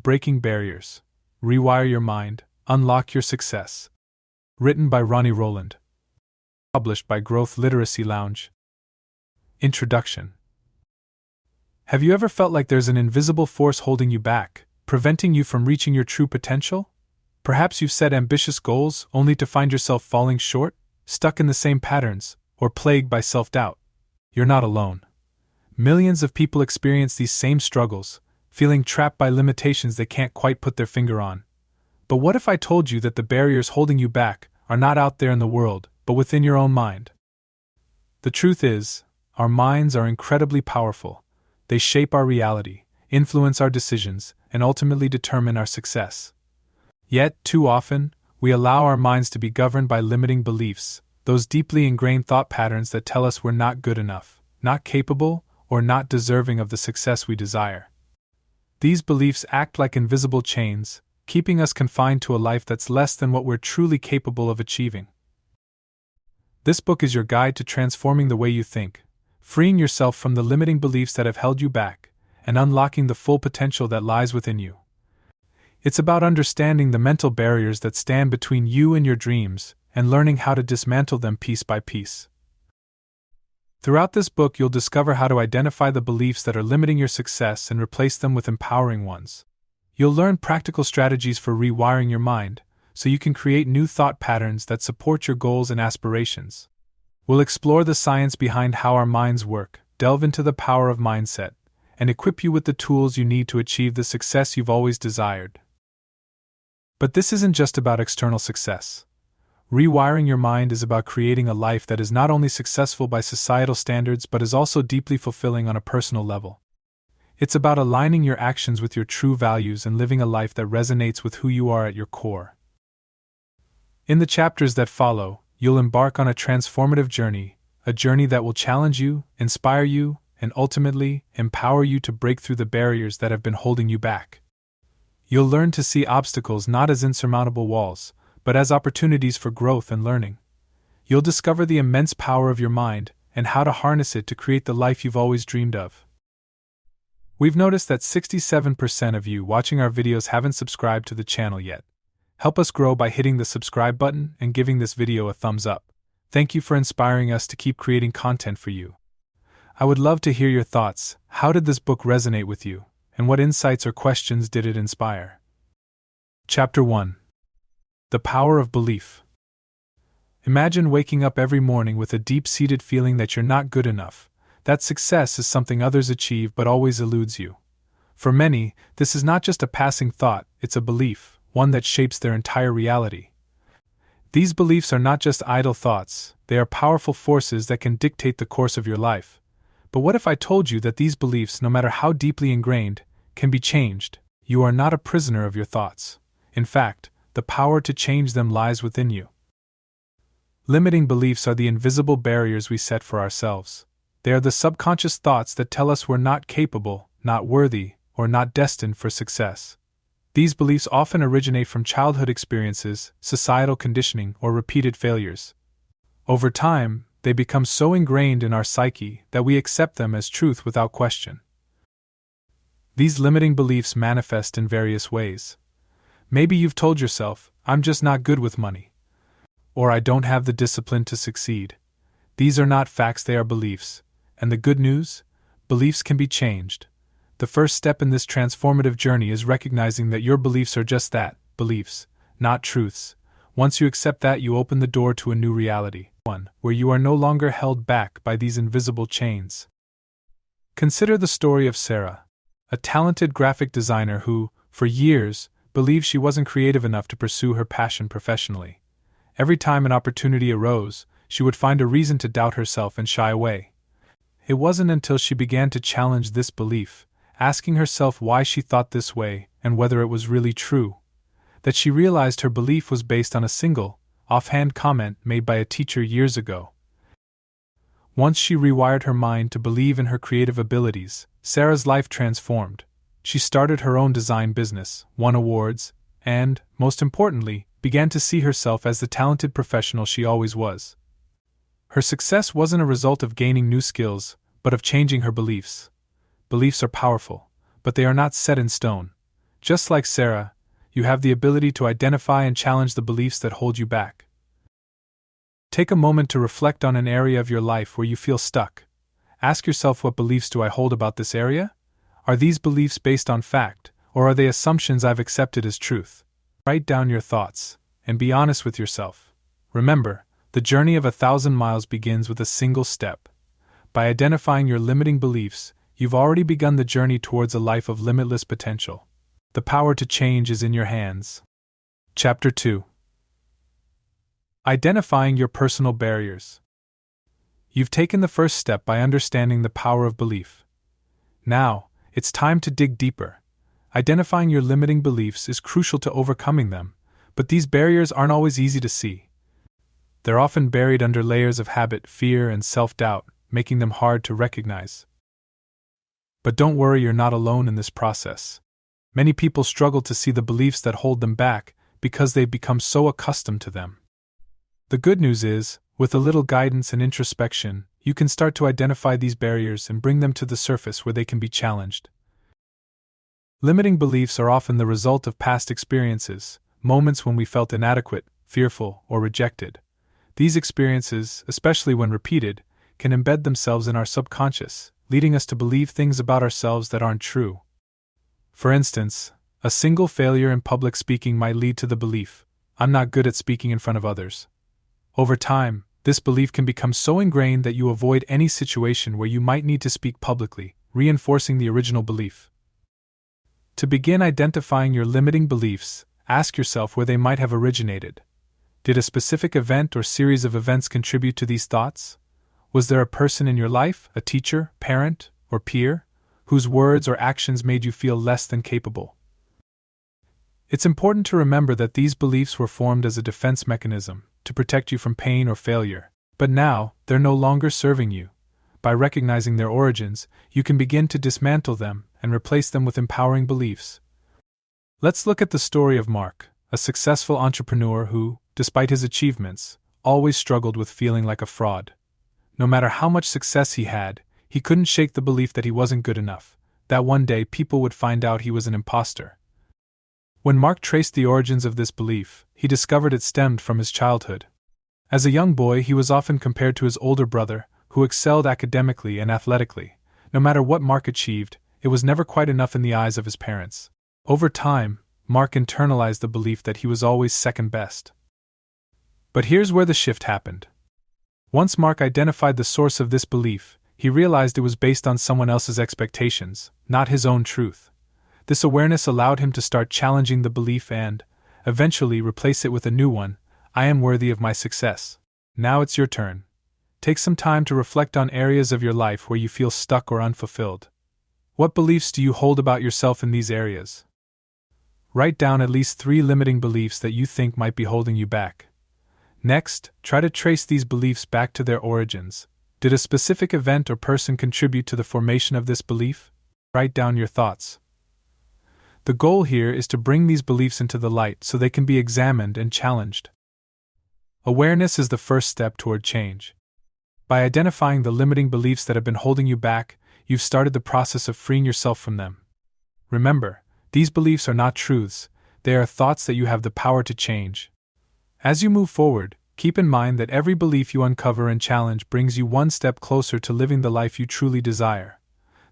Breaking Barriers. Rewire Your Mind, Unlock Your Success. Written by Ronnie Rowland. Published by Growth Literacy Lounge. Introduction. Have you ever felt like there's an invisible force holding you back, preventing you from reaching your true potential? Perhaps you've set ambitious goals only to find yourself falling short, stuck in the same patterns, or plagued by self-doubt. You're not alone. Millions of people experience these same struggles, feeling trapped by limitations they can't quite put their finger on. But what if I told you that the barriers holding you back are not out there in the world, but within your own mind? The truth is, our minds are incredibly powerful. They shape our reality, influence our decisions, and ultimately determine our success. Yet, too often, we allow our minds to be governed by limiting beliefs, those deeply ingrained thought patterns that tell us we're not good enough, not capable, or not deserving of the success we desire. These beliefs act like invisible chains, keeping us confined to a life that's less than what we're truly capable of achieving. This book is your guide to transforming the way you think, freeing yourself from the limiting beliefs that have held you back, and unlocking the full potential that lies within you. It's about understanding the mental barriers that stand between you and your dreams, and learning how to dismantle them piece by piece. Throughout this book, you'll discover how to identify the beliefs that are limiting your success and replace them with empowering ones. You'll learn practical strategies for rewiring your mind, so you can create new thought patterns that support your goals and aspirations. We'll explore the science behind how our minds work, delve into the power of mindset, and equip you with the tools you need to achieve the success you've always desired. But this isn't just about external success. Rewiring your mind is about creating a life that is not only successful by societal standards but is also deeply fulfilling on a personal level. It's about aligning your actions with your true values and living a life that resonates with who you are at your core. In the chapters that follow, you'll embark on a transformative journey, a journey that will challenge you, inspire you, and ultimately empower you to break through the barriers that have been holding you back. You'll learn to see obstacles not as insurmountable walls, but as opportunities for growth and learning. You'll discover the immense power of your mind and how to harness it to create the life you've always dreamed of. We've noticed that 67% of you watching our videos haven't subscribed to the channel yet. Help us grow by hitting the subscribe button and giving this video a thumbs up. Thank you for inspiring us to keep creating content for you. I would love to hear your thoughts. How did this book resonate with you, and what insights or questions did it inspire? Chapter 1. The Power of Belief. Imagine waking up every morning with a deep-seated feeling that you're not good enough, that success is something others achieve but always eludes you. For many, this is not just a passing thought, it's a belief, one that shapes their entire reality. These beliefs are not just idle thoughts, they are powerful forces that can dictate the course of your life. But what if I told you that these beliefs, no matter how deeply ingrained, can be changed? You are not a prisoner of your thoughts. In fact, the power to change them lies within you. Limiting beliefs are the invisible barriers we set for ourselves. They are the subconscious thoughts that tell us we're not capable, not worthy, or not destined for success. These beliefs often originate from childhood experiences, societal conditioning, or repeated failures. Over time, they become so ingrained in our psyche that we accept them as truth without question. These limiting beliefs manifest in various ways. Maybe you've told yourself, I'm just not good with money. Or I don't have the discipline to succeed. These are not facts, they are beliefs. And the good news? Beliefs can be changed. The first step in this transformative journey is recognizing that your beliefs are just that, beliefs, not truths. Once you accept that, you open the door to a new reality, one where you are no longer held back by these invisible chains. Consider the story of Sarah, a talented graphic designer who, for years, believed she wasn't creative enough to pursue her passion professionally. Every time an opportunity arose, she would find a reason to doubt herself and shy away. It wasn't until she began to challenge this belief, asking herself why she thought this way and whether it was really true, that she realized her belief was based on a single, offhand comment made by a teacher years ago. Once she rewired her mind to believe in her creative abilities, Sarah's life transformed. She started her own design business, won awards, and, most importantly, began to see herself as the talented professional she always was. Her success wasn't a result of gaining new skills, but of changing her beliefs. Beliefs are powerful, but they are not set in stone. Just like Sarah, you have the ability to identify and challenge the beliefs that hold you back. Take a moment to reflect on an area of your life where you feel stuck. Ask yourself, what beliefs do I hold about this area? Are these beliefs based on fact, or are they assumptions I've accepted as truth? Write down your thoughts, and be honest with yourself. Remember, the journey of 1,000 miles begins with a single step. By identifying your limiting beliefs, you've already begun the journey towards a life of limitless potential. The power to change is in your hands. Chapter 2. Identifying your personal barriers. You've taken the first step by understanding the power of belief. Now, it's time to dig deeper. Identifying your limiting beliefs is crucial to overcoming them, but these barriers aren't always easy to see. They're often buried under layers of habit, fear, and self-doubt, making them hard to recognize. But don't worry, you're not alone in this process. Many people struggle to see the beliefs that hold them back because they've become so accustomed to them. The good news is, with a little guidance and introspection, you can start to identify these barriers and bring them to the surface where they can be challenged. Limiting beliefs are often the result of past experiences, moments when we felt inadequate, fearful, or rejected. These experiences, especially when repeated, can embed themselves in our subconscious, leading us to believe things about ourselves that aren't true. For instance, a single failure in public speaking might lead to the belief, "I'm not good at speaking in front of others." Over time, this belief can become so ingrained that you avoid any situation where you might need to speak publicly, reinforcing the original belief. To begin identifying your limiting beliefs, ask yourself where they might have originated. Did a specific event or series of events contribute to these thoughts? Was there a person in your life, a teacher, parent, or peer, whose words or actions made you feel less than capable? It's important to remember that these beliefs were formed as a defense mechanism, to protect you from pain or failure, but now, they're no longer serving you. By recognizing their origins, you can begin to dismantle them and replace them with empowering beliefs. Let's look at the story of Mark, a successful entrepreneur who, despite his achievements, always struggled with feeling like a fraud. No matter how much success he had, he couldn't shake the belief that he wasn't good enough, that one day people would find out he was an imposter. When Mark traced the origins of this belief, he discovered it stemmed from his childhood. As a young boy, he was often compared to his older brother, who excelled academically and athletically. No matter what Mark achieved, it was never quite enough in the eyes of his parents. Over time, Mark internalized the belief that he was always second best. But here's where the shift happened. Once Mark identified the source of this belief, he realized it was based on someone else's expectations, not his own truth. This awareness allowed him to start challenging the belief and, eventually, replace it with a new one: "I am worthy of my success." Now it's your turn. Take some time to reflect on areas of your life where you feel stuck or unfulfilled. What beliefs do you hold about yourself in these areas? Write down at least 3 limiting beliefs that you think might be holding you back. Next, try to trace these beliefs back to their origins. Did a specific event or person contribute to the formation of this belief? Write down your thoughts. The goal here is to bring these beliefs into the light so they can be examined and challenged. Awareness is the first step toward change. By identifying the limiting beliefs that have been holding you back, you've started the process of freeing yourself from them. Remember, these beliefs are not truths, they are thoughts that you have the power to change. As you move forward, keep in mind that every belief you uncover and challenge brings you one step closer to living the life you truly desire.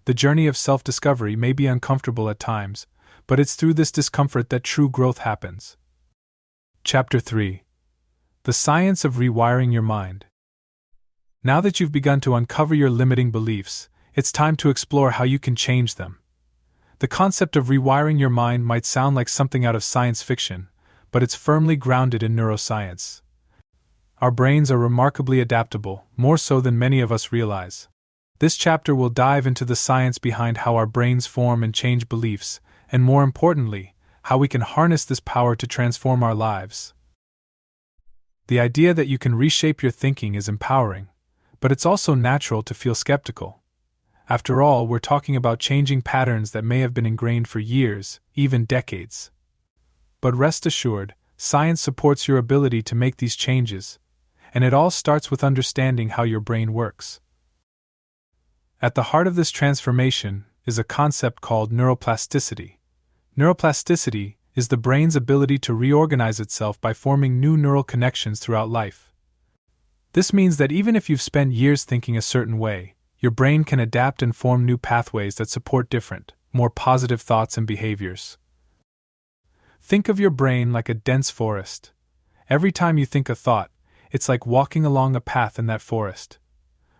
The journey of self-discovery may be uncomfortable at times, but it's through this discomfort that true growth happens. Chapter 3. The Science of Rewiring Your Mind. Now that you've begun to uncover your limiting beliefs, it's time to explore how you can change them. The concept of rewiring your mind might sound like something out of science fiction, but it's firmly grounded in neuroscience. Our brains are remarkably adaptable, more so than many of us realize. This chapter will dive into the science behind how our brains form and change beliefs, and more importantly, how we can harness this power to transform our lives. The idea that you can reshape your thinking is empowering, but it's also natural to feel skeptical. After all, we're talking about changing patterns that may have been ingrained for years, even decades. But rest assured, science supports your ability to make these changes, and it all starts with understanding how your brain works. At the heart of this transformation is a concept called neuroplasticity. Neuroplasticity is the brain's ability to reorganize itself by forming new neural connections throughout life. This means that even if you've spent years thinking a certain way, your brain can adapt and form new pathways that support different, more positive thoughts and behaviors. Think of your brain like a dense forest. Every time you think a thought, it's like walking along a path in that forest.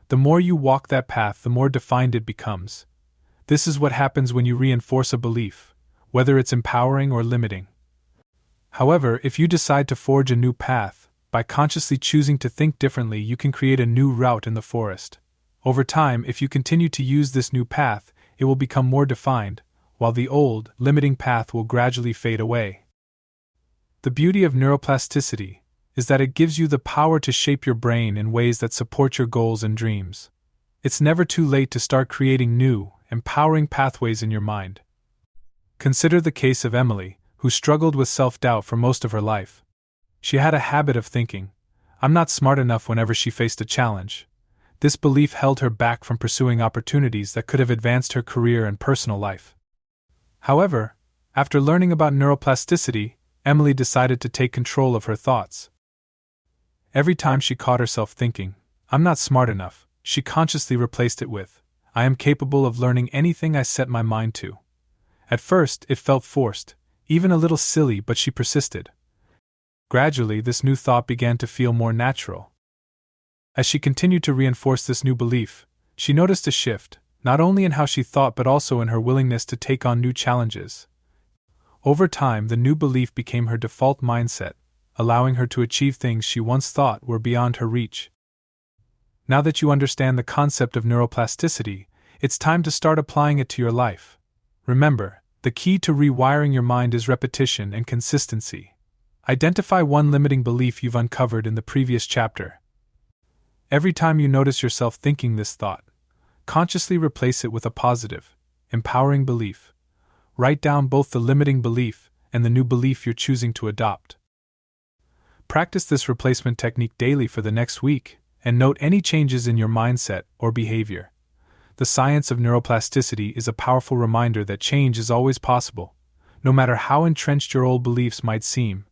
The more you walk that path, the more defined it becomes. This is what happens when you reinforce a belief, whether it's empowering or limiting. However, if you decide to forge a new path, by consciously choosing to think differently, you can create a new route in the forest. Over time, if you continue to use this new path, it will become more defined, while the old, limiting path will gradually fade away. The beauty of neuroplasticity is that it gives you the power to shape your brain in ways that support your goals and dreams. It's never too late to start creating new, empowering pathways in your mind. Consider the case of Emily, who struggled with self-doubt for most of her life. She had a habit of thinking, "I'm not smart enough," whenever she faced a challenge. This belief held her back from pursuing opportunities that could have advanced her career and personal life. However, after learning about neuroplasticity, Emily decided to take control of her thoughts. Every time she caught herself thinking, "I'm not smart enough," she consciously replaced it with, "I am capable of learning anything I set my mind to." At first, it felt forced, even a little silly, but she persisted. Gradually, this new thought began to feel more natural. As she continued to reinforce this new belief, she noticed a shift, not only in how she thought but also in her willingness to take on new challenges. Over time, the new belief became her default mindset, allowing her to achieve things she once thought were beyond her reach. Now that you understand the concept of neuroplasticity, it's time to start applying it to your life. Remember, the key to rewiring your mind is repetition and consistency. Identify one limiting belief you've uncovered in the previous chapter. Every time you notice yourself thinking this thought, consciously replace it with a positive, empowering belief. Write down both the limiting belief and the new belief you're choosing to adopt. Practice this replacement technique daily for the next week, and note any changes in your mindset or behavior. The science of neuroplasticity is a powerful reminder that change is always possible, no matter how entrenched your old beliefs might seem.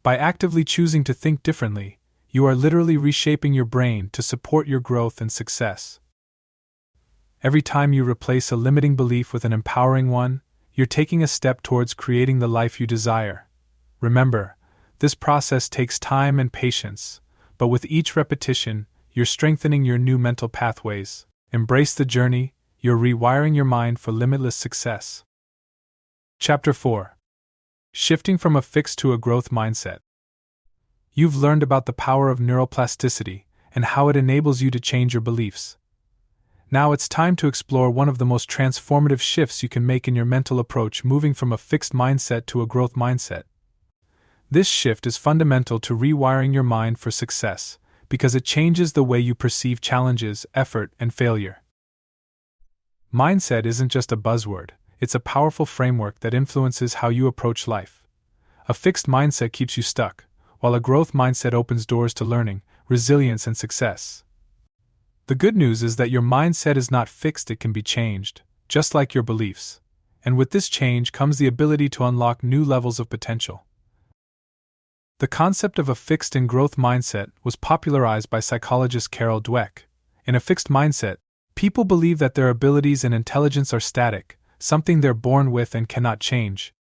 By actively choosing to think differently, you are literally reshaping your brain to support your growth and success. Every time you replace a limiting belief with an empowering one, you're taking a step towards creating the life you desire. Remember, this process takes time and patience, but with each repetition, you're strengthening your new mental pathways. Embrace the journey, you're rewiring your mind for limitless success. Chapter 4. Shifting from a fixed to a growth mindset. You've learned about the power of neuroplasticity and how it enables you to change your beliefs. Now it's time to explore one of the most transformative shifts you can make in your mental approach, moving from a fixed mindset to a growth mindset. This shift is fundamental to rewiring your mind for success, because it changes the way you perceive challenges, effort, and failure. Mindset isn't just a buzzword, it's a powerful framework that influences how you approach life. A fixed mindset keeps you stuck, while a growth mindset opens doors to learning, resilience, and success. The good news is that your mindset is not fixed, it can be changed, just like your beliefs. And with this change comes the ability to unlock new levels of potential. The concept of a fixed and growth mindset was popularized by psychologist Carol Dweck. In a fixed mindset, people believe that their abilities and intelligence are static, something they're born with and cannot change.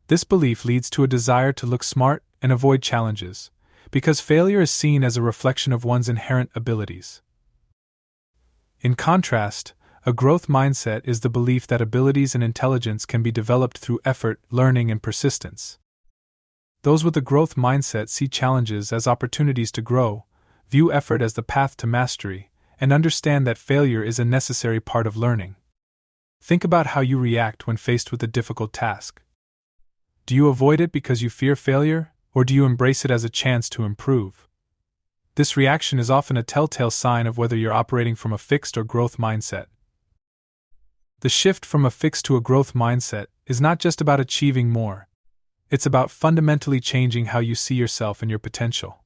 This belief leads to a desire to look smart and avoid challenges, because failure is seen as a reflection of one's inherent abilities. In contrast, a growth mindset is the belief that abilities and intelligence can be developed through effort, learning, and persistence. Those with a growth mindset see challenges as opportunities to grow, view effort as the path to mastery, and understand that failure is a necessary part of learning. Think about how you react when faced with a difficult task. Do you avoid it because you fear failure, or do you embrace it as a chance to improve? This reaction is often a telltale sign of whether you're operating from a fixed or growth mindset. The shift from a fixed to a growth mindset is not just about achieving more. It's about fundamentally changing how you see yourself and your potential.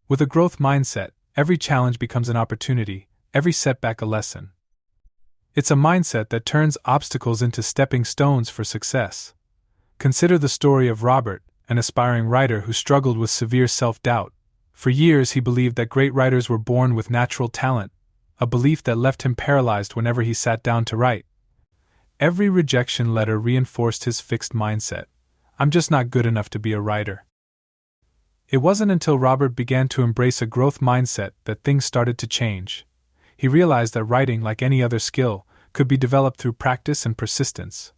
With a growth mindset, every challenge becomes an opportunity, every setback a lesson. It's a mindset that turns obstacles into stepping stones for success, Consider the story of Robert, an aspiring writer who struggled with severe self-doubt. For years he believed that great writers were born with natural talent, a belief that left him paralyzed whenever he sat down to write. Every rejection letter reinforced his fixed mindset. I'm just not good enough to be a writer. It wasn't until Robert began to embrace a growth mindset that things started to change. He realized that writing, like any other skill, could be developed through practice and persistence.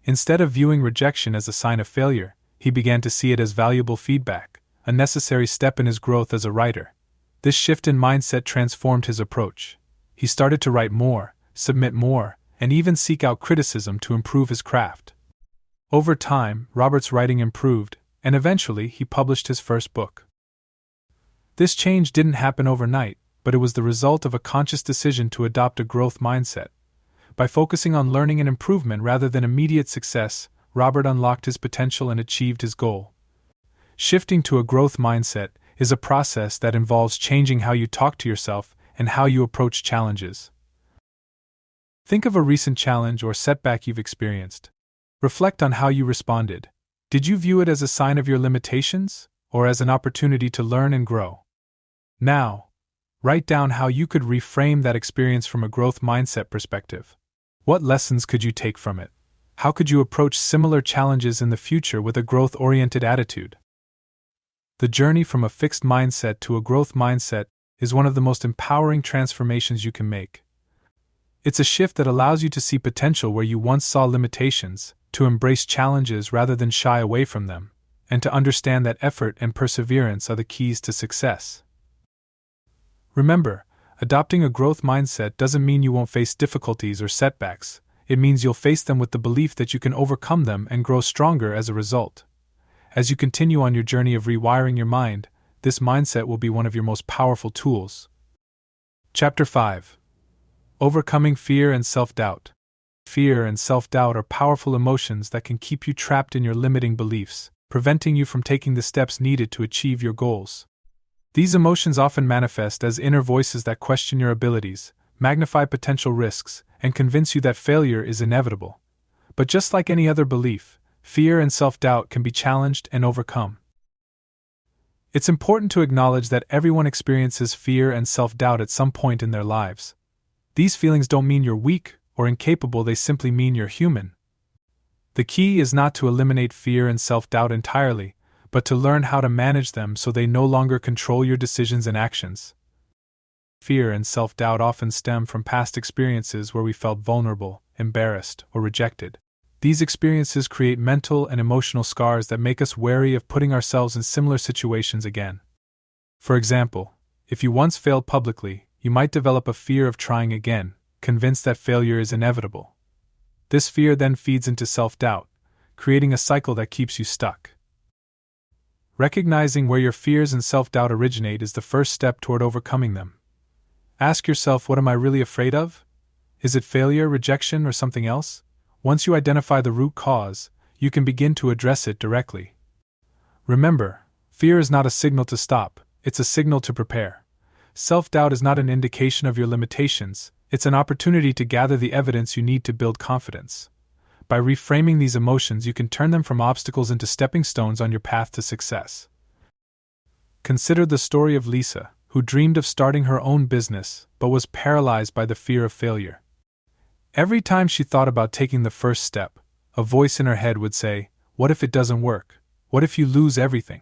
Instead of viewing rejection as a sign of failure, he began to see it as valuable feedback, a necessary step in his growth as a writer. This shift in mindset transformed his approach. He started to write more, submit more, and even seek out criticism to improve his craft. Over time, Robert's writing improved, and eventually he published his first book. This change didn't happen overnight, but it was the result of a conscious decision to adopt a growth mindset. By focusing on learning and improvement rather than immediate success, Robert unlocked his potential and achieved his goal. Shifting to a growth mindset is a process that involves changing how you talk to yourself and how you approach challenges. Think of a recent challenge or setback you've experienced. Reflect on how you responded. Did you view it as a sign of your limitations, or as an opportunity to learn and grow? Now, write down how you could reframe that experience from a growth mindset perspective. What lessons could you take from it? How could you approach similar challenges in the future with a growth-oriented attitude? The journey from a fixed mindset to a growth mindset is one of the most empowering transformations you can make. It's a shift that allows you to see potential where you once saw limitations, to embrace challenges rather than shy away from them, and to understand that effort and perseverance are the keys to success. Remember, adopting a growth mindset doesn't mean you won't face difficulties or setbacks. It means you'll face them with the belief that you can overcome them and grow stronger as a result. As you continue on your journey of rewiring your mind, this mindset will be one of your most powerful tools. Chapter 5. Overcoming Fear and Self-Doubt. Fear and self-doubt are powerful emotions that can keep you trapped in your limiting beliefs, preventing you from taking the steps needed to achieve your goals. These emotions often manifest as inner voices that question your abilities, magnify potential risks, and convince you that failure is inevitable. But just like any other belief, fear and self-doubt can be challenged and overcome. It's important to acknowledge that everyone experiences fear and self-doubt at some point in their lives. These feelings don't mean you're weak or incapable, they simply mean you're human. The key is not to eliminate fear and self-doubt entirely, but to learn how to manage them so they no longer control your decisions and actions. Fear and self-doubt often stem from past experiences where we felt vulnerable, embarrassed, or rejected. These experiences create mental and emotional scars that make us wary of putting ourselves in similar situations again. For example, if you once failed publicly, you might develop a fear of trying again, convinced that failure is inevitable. This fear then feeds into self-doubt, creating a cycle that keeps you stuck. Recognizing where your fears and self-doubt originate is the first step toward overcoming them. Ask yourself, what am I really afraid of? Is it failure, rejection, or something else? Once you identify the root cause, you can begin to address it directly. Remember, fear is not a signal to stop, it's a signal to prepare. Self-doubt is not an indication of your limitations, it's an opportunity to gather the evidence you need to build confidence. By reframing these emotions, you can turn them from obstacles into stepping stones on your path to success. Consider the story of Lisa, who dreamed of starting her own business but was paralyzed by the fear of failure. Every time she thought about taking the first step, a voice in her head would say, "What if it doesn't work? What if you lose everything?"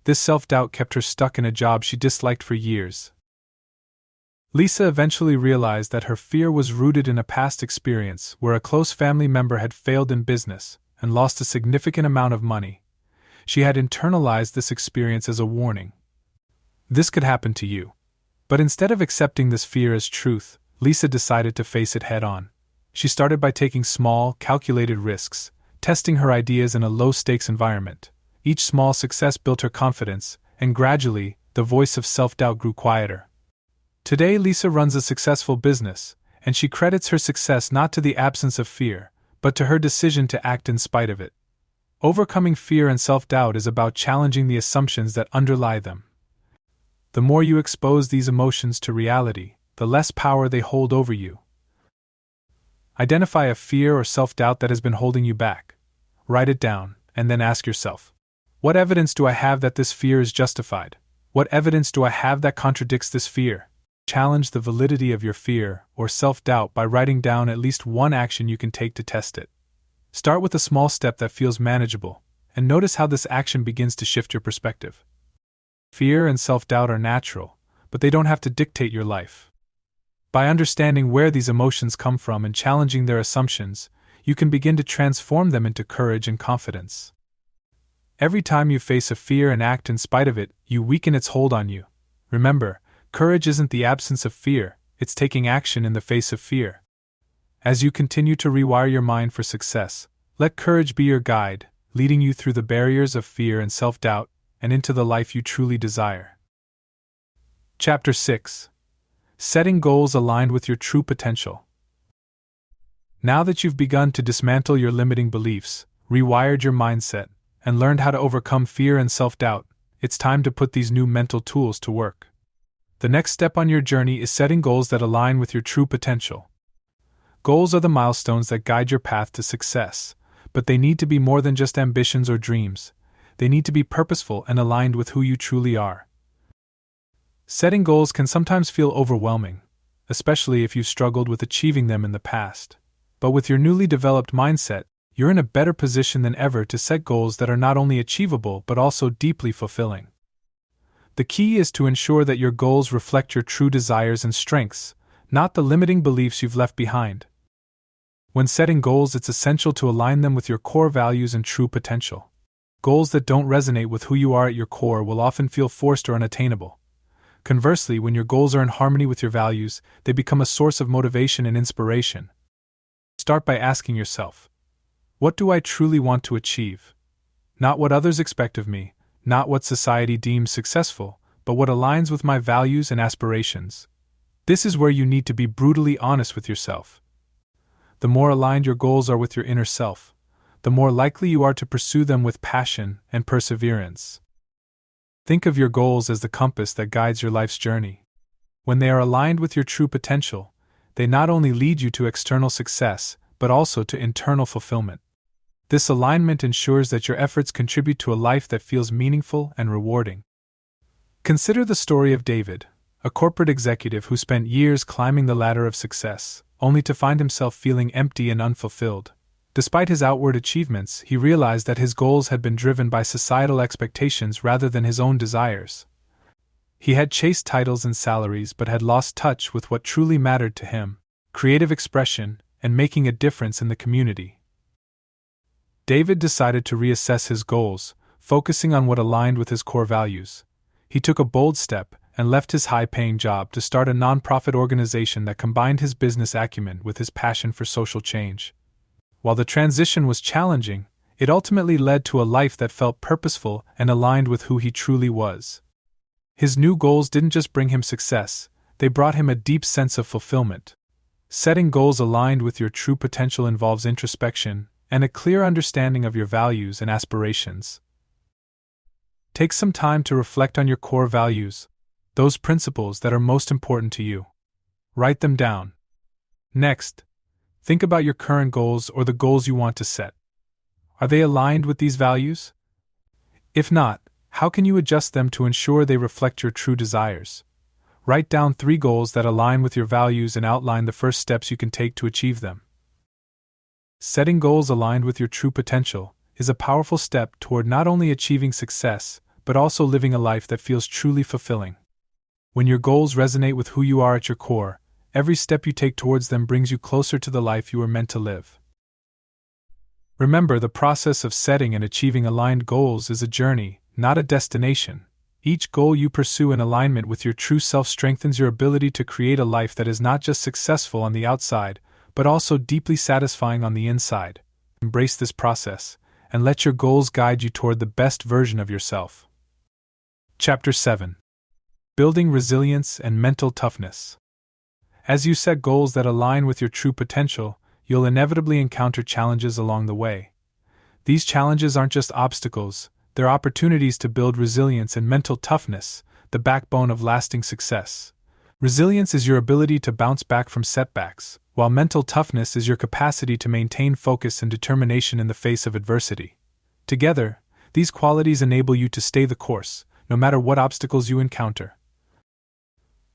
This self-doubt kept her stuck in a job she disliked for years. Lisa eventually realized that her fear was rooted in a past experience where a close family member had failed in business and lost a significant amount of money. She had internalized this experience as a warning. This could happen to you. But instead of accepting this fear as truth, Lisa decided to face it head-on. She started by taking small, calculated risks, testing her ideas in a low-stakes environment. Each small success built her confidence, and gradually, the voice of self-doubt grew quieter. Today, Lisa runs a successful business, and she credits her success not to the absence of fear, but to her decision to act in spite of it. Overcoming fear and self-doubt is about challenging the assumptions that underlie them. The more you expose these emotions to reality, the less power they hold over you. Identify a fear or self-doubt that has been holding you back. Write it down, and then ask yourself, what evidence do I have that this fear is justified? What evidence do I have that contradicts this fear? Challenge the validity of your fear or self-doubt by writing down at least one action you can take to test it. Start with a small step that feels manageable, and notice how this action begins to shift your perspective. Fear and self-doubt are natural, but they don't have to dictate your life. By understanding where these emotions come from and challenging their assumptions, you can begin to transform them into courage and confidence. Every time you face a fear and act in spite of it, you weaken its hold on you. Remember, courage isn't the absence of fear, it's taking action in the face of fear. As you continue to rewire your mind for success, let courage be your guide, leading you through the barriers of fear and self-doubt and into the life you truly desire. Chapter 6. Setting goals aligned with your true potential. Now that you've begun to dismantle your limiting beliefs, rewired your mindset, and learned how to overcome fear and self-doubt, it's time to put these new mental tools to work. The next step on your journey is setting goals that align with your true potential. Goals are the milestones that guide your path to success, but they need to be more than just ambitions or dreams. They need to be purposeful and aligned with who you truly are. Setting goals can sometimes feel overwhelming, especially if you've struggled with achieving them in the past. But with your newly developed mindset, you're in a better position than ever to set goals that are not only achievable but also deeply fulfilling. The key is to ensure that your goals reflect your true desires and strengths, not the limiting beliefs you've left behind. When setting goals, it's essential to align them with your core values and true potential. Goals that don't resonate with who you are at your core will often feel forced or unattainable. Conversely, when your goals are in harmony with your values, they become a source of motivation and inspiration. Start by asking yourself, what do I truly want to achieve? Not what others expect of me, not what society deems successful, but what aligns with my values and aspirations. This is where you need to be brutally honest with yourself. The more aligned your goals are with your inner self, the more likely you are to pursue them with passion and perseverance. Think of your goals as the compass that guides your life's journey. When they are aligned with your true potential, they not only lead you to external success, but also to internal fulfillment. This alignment ensures that your efforts contribute to a life that feels meaningful and rewarding. Consider the story of David, a corporate executive who spent years climbing the ladder of success, only to find himself feeling empty and unfulfilled. Despite his outward achievements, he realized that his goals had been driven by societal expectations rather than his own desires. He had chased titles and salaries but had lost touch with what truly mattered to him: creative expression and making a difference in the community. David decided to reassess his goals, focusing on what aligned with his core values. He took a bold step and left his high-paying job to start a nonprofit organization that combined his business acumen with his passion for social change. While the transition was challenging, it ultimately led to a life that felt purposeful and aligned with who he truly was. His new goals didn't just bring him success, they brought him a deep sense of fulfillment. Setting goals aligned with your true potential involves introspection and a clear understanding of your values and aspirations. Take some time to reflect on your core values, those principles that are most important to you. Write them down. Next, think about your current goals or the goals you want to set. Are they aligned with these values? If not, how can you adjust them to ensure they reflect your true desires? Write down 3 goals that align with your values and outline the first steps you can take to achieve them. Setting goals aligned with your true potential is a powerful step toward not only achieving success, but also living a life that feels truly fulfilling. When your goals resonate with who you are at your core, every step you take towards them brings you closer to the life you were meant to live. Remember, the process of setting and achieving aligned goals is a journey, not a destination. Each goal you pursue in alignment with your true self strengthens your ability to create a life that is not just successful on the outside, but also deeply satisfying on the inside. Embrace this process, and let your goals guide you toward the best version of yourself. Chapter 7. Building Resilience and Mental Toughness. As you set goals that align with your true potential, you'll inevitably encounter challenges along the way. These challenges aren't just obstacles, they're opportunities to build resilience and mental toughness, the backbone of lasting success. Resilience is your ability to bounce back from setbacks, while mental toughness is your capacity to maintain focus and determination in the face of adversity. Together, these qualities enable you to stay the course, no matter what obstacles you encounter.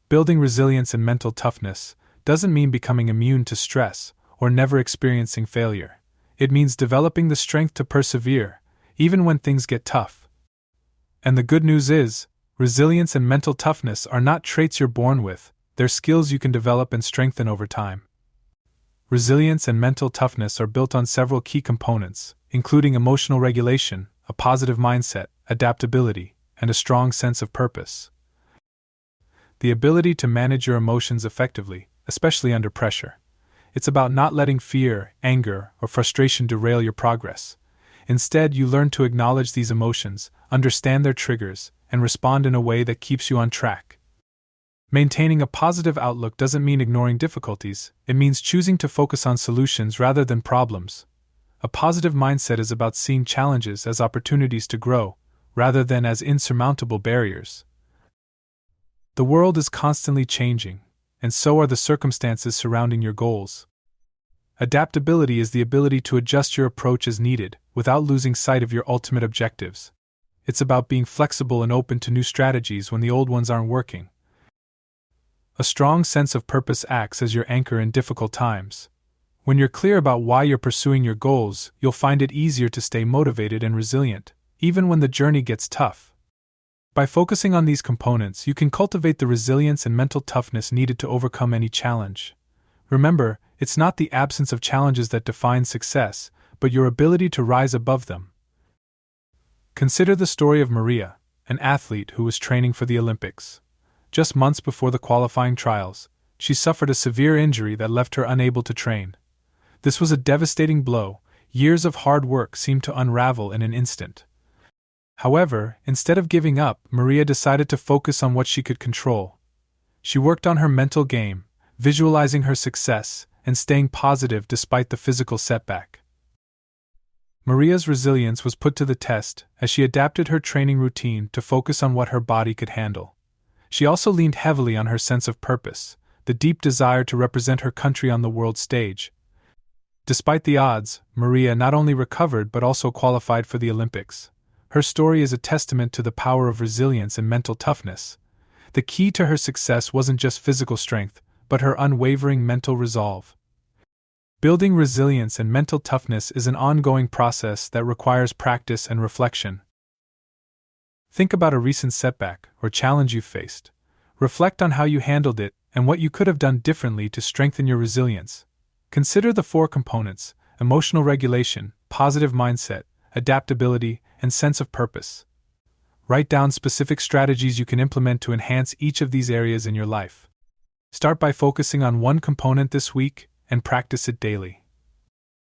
Building resilience and mental toughness doesn't mean becoming immune to stress or never experiencing failure. It means developing the strength to persevere, even when things get tough. And the good news is, resilience and mental toughness are not traits you're born with, they're skills you can develop and strengthen over time. Resilience and mental toughness are built on several key components, including emotional regulation, a positive mindset, adaptability, and a strong sense of purpose. The ability to manage your emotions effectively, especially under pressure. It's about not letting fear, anger, or frustration derail your progress. Instead, you learn to acknowledge these emotions, understand their triggers, and respond in a way that keeps you on track. Maintaining a positive outlook doesn't mean ignoring difficulties, it means choosing to focus on solutions rather than problems. A positive mindset is about seeing challenges as opportunities to grow, rather than as insurmountable barriers. The world is constantly changing, and so are the circumstances surrounding your goals. Adaptability is the ability to adjust your approach as needed, without losing sight of your ultimate objectives. It's about being flexible and open to new strategies when the old ones aren't working. A strong sense of purpose acts as your anchor in difficult times. When you're clear about why you're pursuing your goals, you'll find it easier to stay motivated and resilient, even when the journey gets tough. By focusing on these components, you can cultivate the resilience and mental toughness needed to overcome any challenge. Remember, it's not the absence of challenges that defines success, but your ability to rise above them. Consider the story of Maria, an athlete who was training for the Olympics. Just months before the qualifying trials, she suffered a severe injury that left her unable to train. This was a devastating blow. Years of hard work seemed to unravel in an instant. However, instead of giving up, Maria decided to focus on what she could control. She worked on her mental game, visualizing her success, and staying positive despite the physical setback. Maria's resilience was put to the test as she adapted her training routine to focus on what her body could handle. She also leaned heavily on her sense of purpose, the deep desire to represent her country on the world stage. Despite the odds, Maria not only recovered but also qualified for the Olympics. Her story is a testament to the power of resilience and mental toughness. The key to her success wasn't just physical strength, but her unwavering mental resolve. Building resilience and mental toughness is an ongoing process that requires practice and reflection. Think about a recent setback or challenge you faced. Reflect on how you handled it and what you could have done differently to strengthen your resilience. Consider the 4 components: emotional regulation, positive mindset, adaptability, and sense of purpose. Write down specific strategies you can implement to enhance each of these areas in your life. Start by focusing on one component this week and practice it daily.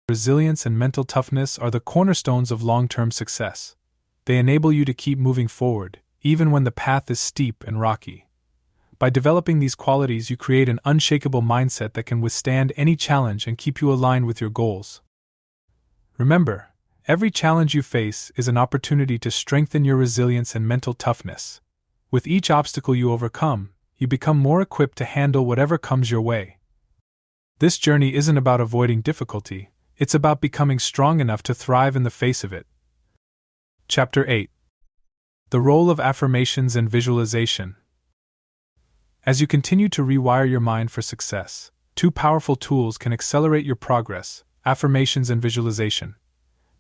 Resilience and mental toughness are the cornerstones of long-term success. They enable you to keep moving forward, even when the path is steep and rocky. By developing these qualities, you create an unshakable mindset that can withstand any challenge and keep you aligned with your goals. Remember, every challenge you face is an opportunity to strengthen your resilience and mental toughness. With each obstacle you overcome, you become more equipped to handle whatever comes your way. This journey isn't about avoiding difficulty, it's about becoming strong enough to thrive in the face of it. Chapter 8. The Role of Affirmations and Visualization. As you continue to rewire your mind for success, 2 powerful tools can accelerate your progress: affirmations and visualization.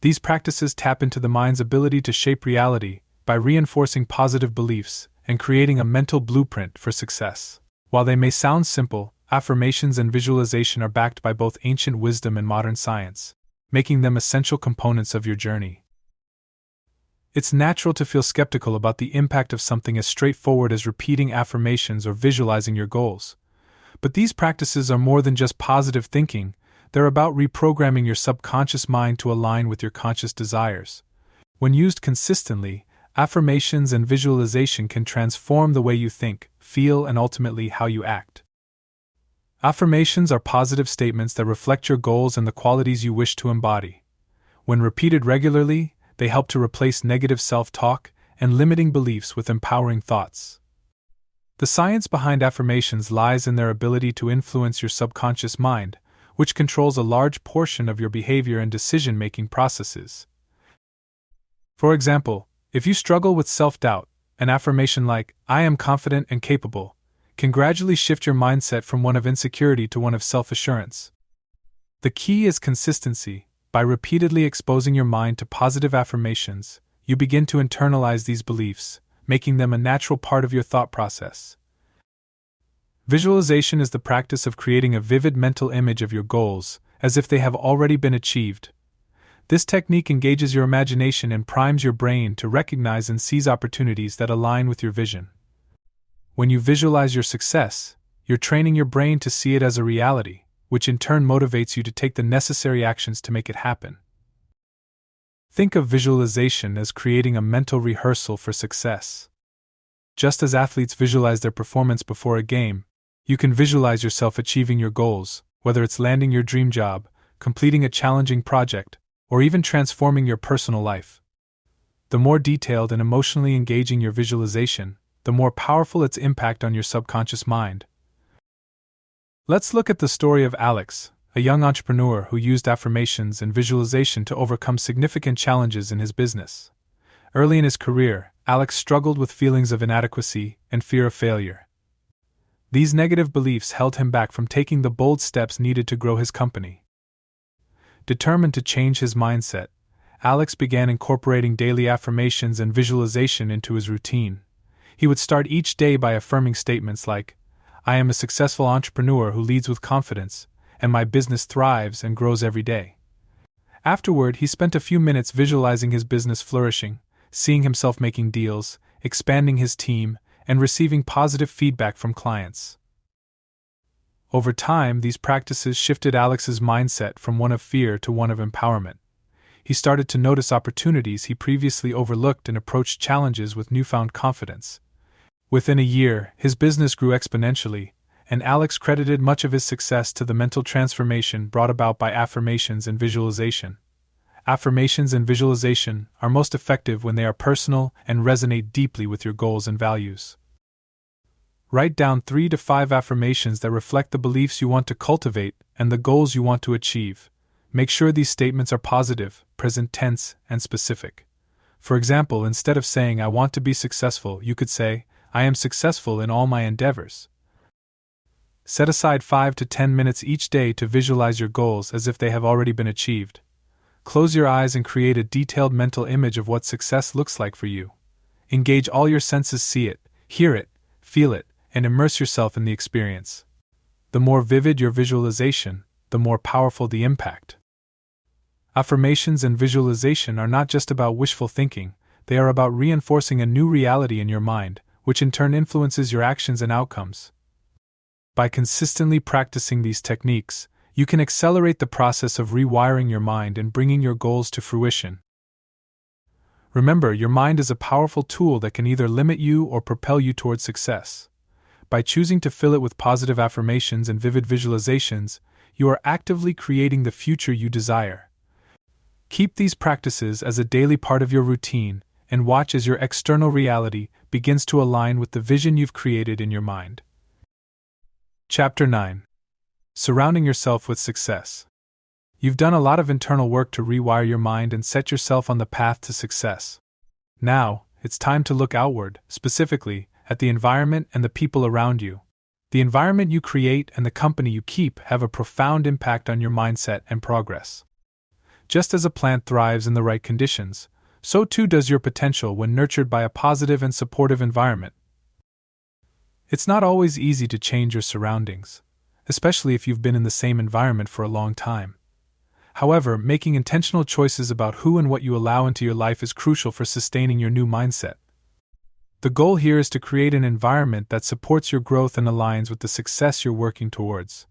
These practices tap into the mind's ability to shape reality by reinforcing positive beliefs and creating a mental blueprint for success. While they may sound simple, affirmations and visualization are backed by both ancient wisdom and modern science, making them essential components of your journey. It's natural to feel skeptical about the impact of something as straightforward as repeating affirmations or visualizing your goals. But these practices are more than just positive thinking, they're about reprogramming your subconscious mind to align with your conscious desires. When used consistently, affirmations and visualization can transform the way you think, feel, and ultimately how you act. Affirmations are positive statements that reflect your goals and the qualities you wish to embody. When repeated regularly, they help to replace negative self-talk and limiting beliefs with empowering thoughts. The science behind affirmations lies in their ability to influence your subconscious mind, which controls a large portion of your behavior and decision-making processes. For example, if you struggle with self-doubt, an affirmation like, "I am confident and capable," can gradually shift your mindset from one of insecurity to one of self-assurance. The key is consistency. By repeatedly exposing your mind to positive affirmations, you begin to internalize these beliefs, making them a natural part of your thought process. Visualization is the practice of creating a vivid mental image of your goals, as if they have already been achieved. This technique engages your imagination and primes your brain to recognize and seize opportunities that align with your vision. When you visualize your success, you're training your brain to see it as a reality, which in turn motivates you to take the necessary actions to make it happen. Think of visualization as creating a mental rehearsal for success. Just as athletes visualize their performance before a game, you can visualize yourself achieving your goals, whether it's landing your dream job, completing a challenging project, or even transforming your personal life. The more detailed and emotionally engaging your visualization, the more powerful its impact on your subconscious mind. Let's look at the story of Alex, a young entrepreneur who used affirmations and visualization to overcome significant challenges in his business. Early in his career, Alex struggled with feelings of inadequacy and fear of failure. These negative beliefs held him back from taking the bold steps needed to grow his company. Determined to change his mindset, Alex began incorporating daily affirmations and visualization into his routine. He would start each day by affirming statements like, "I am a successful entrepreneur who leads with confidence, and my business thrives and grows every day." Afterward, he spent a few minutes visualizing his business flourishing, seeing himself making deals, expanding his team, and receiving positive feedback from clients. Over time, these practices shifted Alex's mindset from one of fear to one of empowerment. He started to notice opportunities he previously overlooked and approached challenges with newfound confidence. Within a year, his business grew exponentially, and Alex credited much of his success to the mental transformation brought about by affirmations and visualization. Affirmations and visualization are most effective when they are personal and resonate deeply with your goals and values. Write down 3 to 5 affirmations that reflect the beliefs you want to cultivate and the goals you want to achieve. Make sure these statements are positive, present tense, and specific. For example, instead of saying, "I want to be successful," you could say, "I am successful in all my endeavors." Set aside 5 to 10 minutes each day to visualize your goals as if they have already been achieved. Close your eyes and create a detailed mental image of what success looks like for you. Engage all your senses, see it, hear it, feel it, and immerse yourself in the experience. The more vivid your visualization, the more powerful the impact. Affirmations and visualization are not just about wishful thinking, they are about reinforcing a new reality in your mind, which in turn influences your actions and outcomes. By consistently practicing these techniques, you can accelerate the process of rewiring your mind and bringing your goals to fruition. Remember, your mind is a powerful tool that can either limit you or propel you towards success. By choosing to fill it with positive affirmations and vivid visualizations, you are actively creating the future you desire. Keep these practices as a daily part of your routine, and watch as your external reality begins to align with the vision you've created in your mind. Chapter 9. Surrounding yourself with success. You've done a lot of internal work to rewire your mind and set yourself on the path to success. Now, it's time to look outward, specifically, at the environment and the people around you. The environment you create and the company you keep have a profound impact on your mindset and progress. Just as a plant thrives in the right conditions, so too does your potential when nurtured by a positive and supportive environment. It's not always easy to change your surroundings, especially if you've been in the same environment for a long time. However, making intentional choices about who and what you allow into your life is crucial for sustaining your new mindset. The goal here is to create an environment that supports your growth and aligns with the success you're working towards.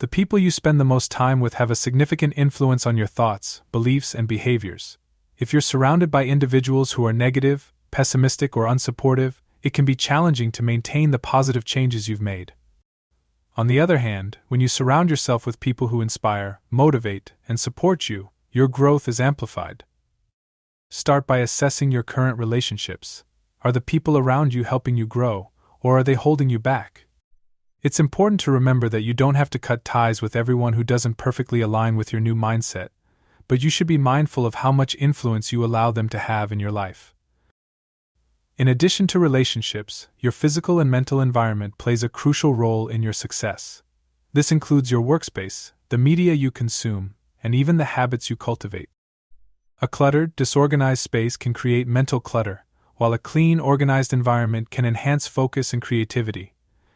The people you spend the most time with have a significant influence on your thoughts, beliefs, and behaviors. If you're surrounded by individuals who are negative, pessimistic, or unsupportive, it can be challenging to maintain the positive changes you've made. On the other hand, when you surround yourself with people who inspire, motivate, and support you, your growth is amplified. Start by assessing your current relationships. Are the people around you helping you grow, or are they holding you back? It's important to remember that you don't have to cut ties with everyone who doesn't perfectly align with your new mindset, but you should be mindful of how much influence you allow them to have in your life. In addition to relationships, your physical and mental environment plays a crucial role in your success. This includes your workspace, the media you consume, and even the habits you cultivate. A cluttered, disorganized space can create mental clutter, while a clean, organized environment can enhance focus and creativity.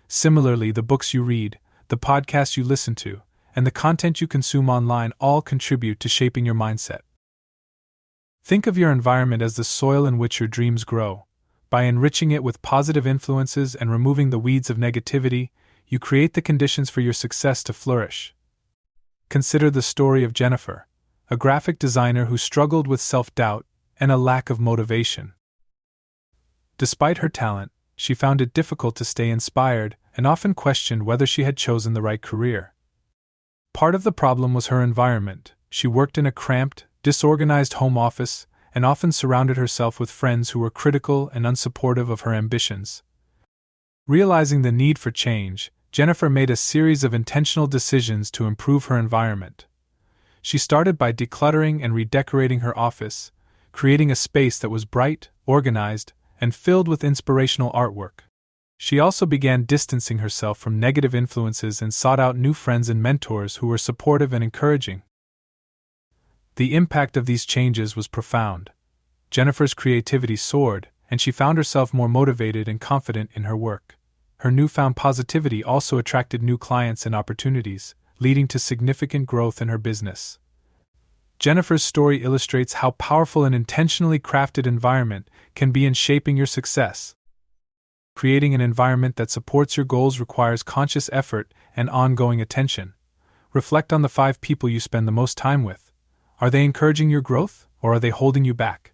Similarly, the books you read, the podcasts you listen to, and the content you consume online all contribute to shaping your mindset. Think of your environment as the soil in which your dreams grow. By enriching it with positive influences and removing the weeds of negativity, you create the conditions for your success to flourish. Consider the story of Jennifer, a graphic designer who struggled with self-doubt and a lack of motivation. Despite her talent, she found it difficult to stay inspired and often questioned whether she had chosen the right career. Part of the problem was her environment. She worked in a cramped, disorganized home office and often surrounded herself with friends who were critical and unsupportive of her ambitions. Realizing the need for change, Jennifer made a series of intentional decisions to improve her environment. She started by decluttering and redecorating her office, creating a space that was bright, organized, and filled with inspirational artwork. She also began distancing herself from negative influences and sought out new friends and mentors who were supportive and encouraging. The impact of these changes was profound. Jennifer's creativity soared, and she found herself more motivated and confident in her work. Her newfound positivity also attracted new clients and opportunities, leading to significant growth in her business. Jennifer's story illustrates how powerful an intentionally crafted environment can be in shaping your success. Creating an environment that supports your goals requires conscious effort and ongoing attention. Reflect on the 5 people you spend the most time with. Are they encouraging your growth, or are they holding you back?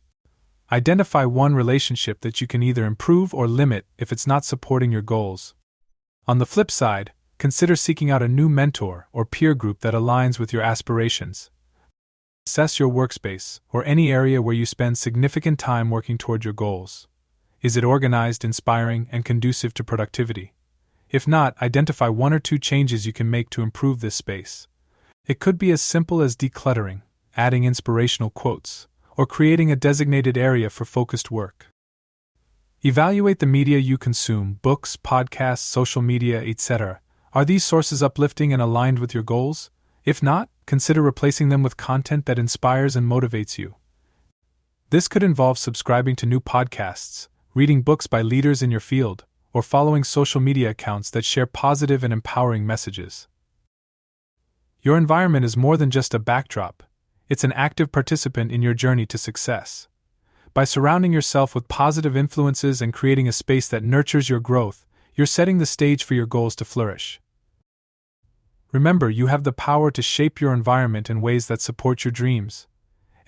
Identify one relationship that you can either improve or limit if it's not supporting your goals. On the flip side, consider seeking out a new mentor or peer group that aligns with your aspirations. Assess your workspace, or any area where you spend significant time working toward your goals. Is it organized, inspiring, and conducive to productivity? If not, identify 1 or 2 changes you can make to improve this space. It could be as simple as decluttering, adding inspirational quotes, or creating a designated area for focused work. Evaluate the media you consume: books, podcasts, social media, etc. Are these sources uplifting and aligned with your goals? If not, consider replacing them with content that inspires and motivates you. This could involve subscribing to new podcasts, reading books by leaders in your field, or following social media accounts that share positive and empowering messages. Your environment is more than just a backdrop. It's an active participant in your journey to success. By surrounding yourself with positive influences and creating a space that nurtures your growth, you're setting the stage for your goals to flourish. Remember, you have the power to shape your environment in ways that support your dreams.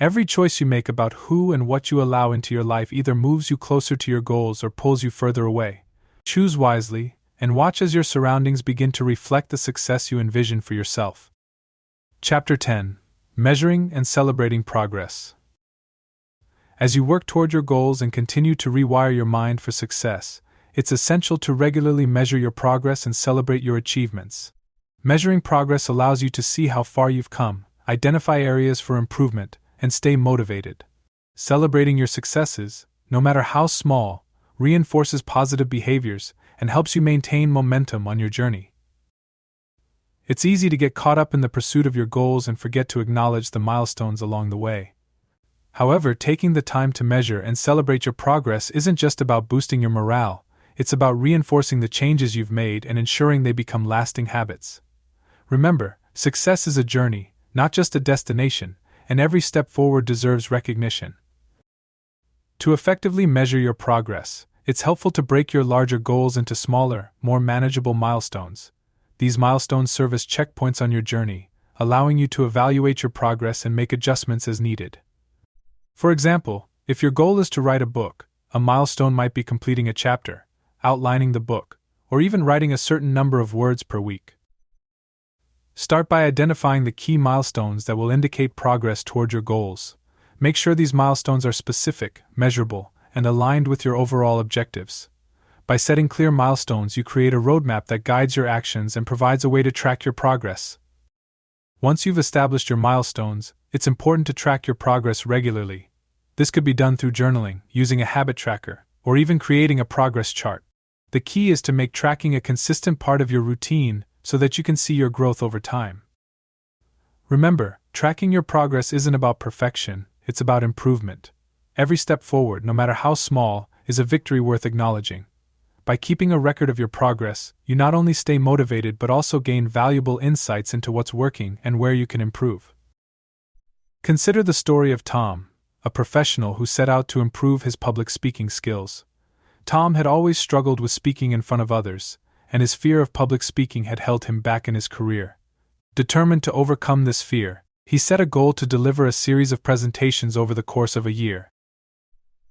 Every choice you make about who and what you allow into your life either moves you closer to your goals or pulls you further away. Choose wisely, and watch as your surroundings begin to reflect the success you envision for yourself. Chapter 10: Measuring and Celebrating Progress. As you work toward your goals and continue to rewire your mind for success, it's essential to regularly measure your progress and celebrate your achievements. Measuring progress allows you to see how far you've come, identify areas for improvement, and stay motivated. Celebrating your successes, no matter how small, reinforces positive behaviors and helps you maintain momentum on your journey. It's easy to get caught up in the pursuit of your goals and forget to acknowledge the milestones along the way. However, taking the time to measure and celebrate your progress isn't just about boosting your morale, it's about reinforcing the changes you've made and ensuring they become lasting habits. Remember, success is a journey, not just a destination, and every step forward deserves recognition. To effectively measure your progress, it's helpful to break your larger goals into smaller, more manageable milestones. These milestones serve as checkpoints on your journey, allowing you to evaluate your progress and make adjustments as needed. For example, if your goal is to write a book, a milestone might be completing a chapter, outlining the book, or even writing a certain number of words per week. Start by identifying the key milestones that will indicate progress toward your goals. Make sure these milestones are specific, measurable, and aligned with your overall objectives. By setting clear milestones, you create a roadmap that guides your actions and provides a way to track your progress. Once you've established your milestones, it's important to track your progress regularly. This could be done through journaling, using a habit tracker, or even creating a progress chart. The key is to make tracking a consistent part of your routine so that you can see your growth over time. Remember, tracking your progress isn't about perfection, it's about improvement. Every step forward, no matter how small, is a victory worth acknowledging. By keeping a record of your progress, you not only stay motivated but also gain valuable insights into what's working and where you can improve. Consider the story of Tom, a professional who set out to improve his public speaking skills. Tom had always struggled with speaking in front of others, and his fear of public speaking had held him back in his career. Determined to overcome this fear, he set a goal to deliver a series of presentations over the course of a year.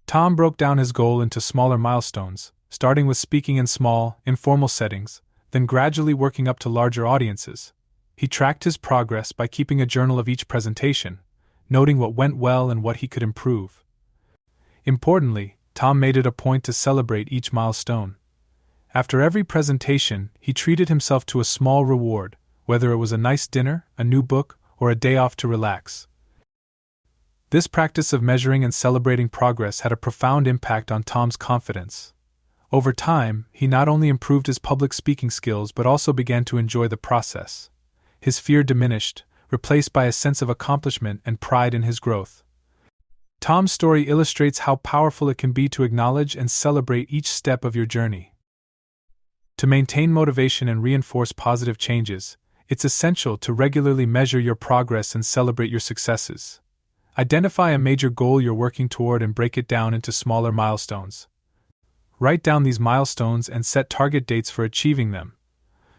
Tom broke down his goal into smaller milestones, starting with speaking in small, informal settings, then gradually working up to larger audiences. He tracked his progress by keeping a journal of each presentation, noting what went well and what he could improve. Importantly, Tom made it a point to celebrate each milestone. After every presentation, he treated himself to a small reward, whether it was a nice dinner, a new book, or a day off to relax. This practice of measuring and celebrating progress had a profound impact on Tom's confidence. Over time, he not only improved his public speaking skills but also began to enjoy the process. His fear diminished, replaced by a sense of accomplishment and pride in his growth. Tom's story illustrates how powerful it can be to acknowledge and celebrate each step of your journey. To maintain motivation and reinforce positive changes, it's essential to regularly measure your progress and celebrate your successes. Identify a major goal you're working toward and break it down into smaller milestones. Write down these milestones and set target dates for achieving them.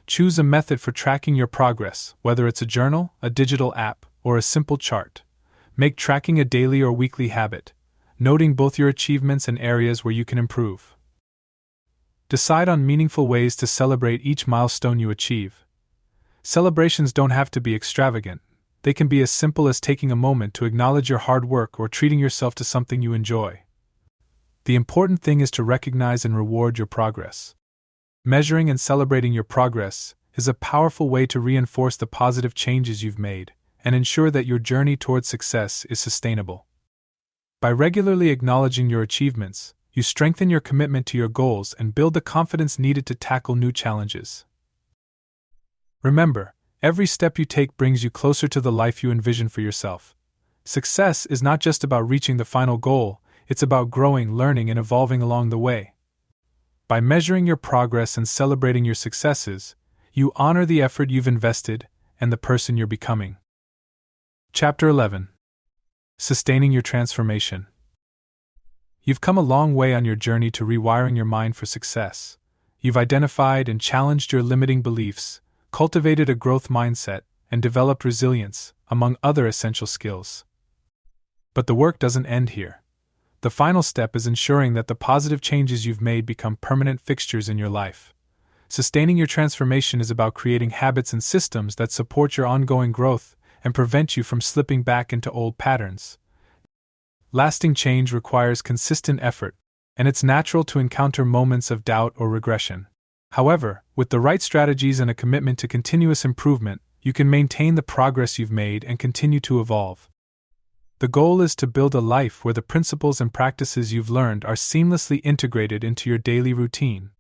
Choose a method for tracking your progress, whether it's a journal, a digital app, or a simple chart. Make tracking a daily or weekly habit, noting both your achievements and areas where you can improve. Decide on meaningful ways to celebrate each milestone you achieve. Celebrations don't have to be extravagant. They can be as simple as taking a moment to acknowledge your hard work or treating yourself to something you enjoy. The important thing is to recognize and reward your progress. Measuring and celebrating your progress is a powerful way to reinforce the positive changes you've made and ensure that your journey towards success is sustainable. By regularly acknowledging your achievements, you strengthen your commitment to your goals and build the confidence needed to tackle new challenges. Remember, every step you take brings you closer to the life you envision for yourself. Success is not just about reaching the final goal, it's about growing, learning, and evolving along the way. By measuring your progress and celebrating your successes, you honor the effort you've invested and the person you're becoming. Chapter 11. Sustaining your transformation. You've come a long way on your journey to rewiring your mind for success. You've identified and challenged your limiting beliefs, cultivated a growth mindset, and developed resilience, among other essential skills. But the work doesn't end here. The final step is ensuring that the positive changes you've made become permanent fixtures in your life. Sustaining your transformation is about creating habits and systems that support your ongoing growth and prevent you from slipping back into old patterns. Lasting change requires consistent effort, and it's natural to encounter moments of doubt or regression. However, with the right strategies and a commitment to continuous improvement, you can maintain the progress you've made and continue to evolve. The goal is to build a life where the principles and practices you've learned are seamlessly integrated into your daily routine.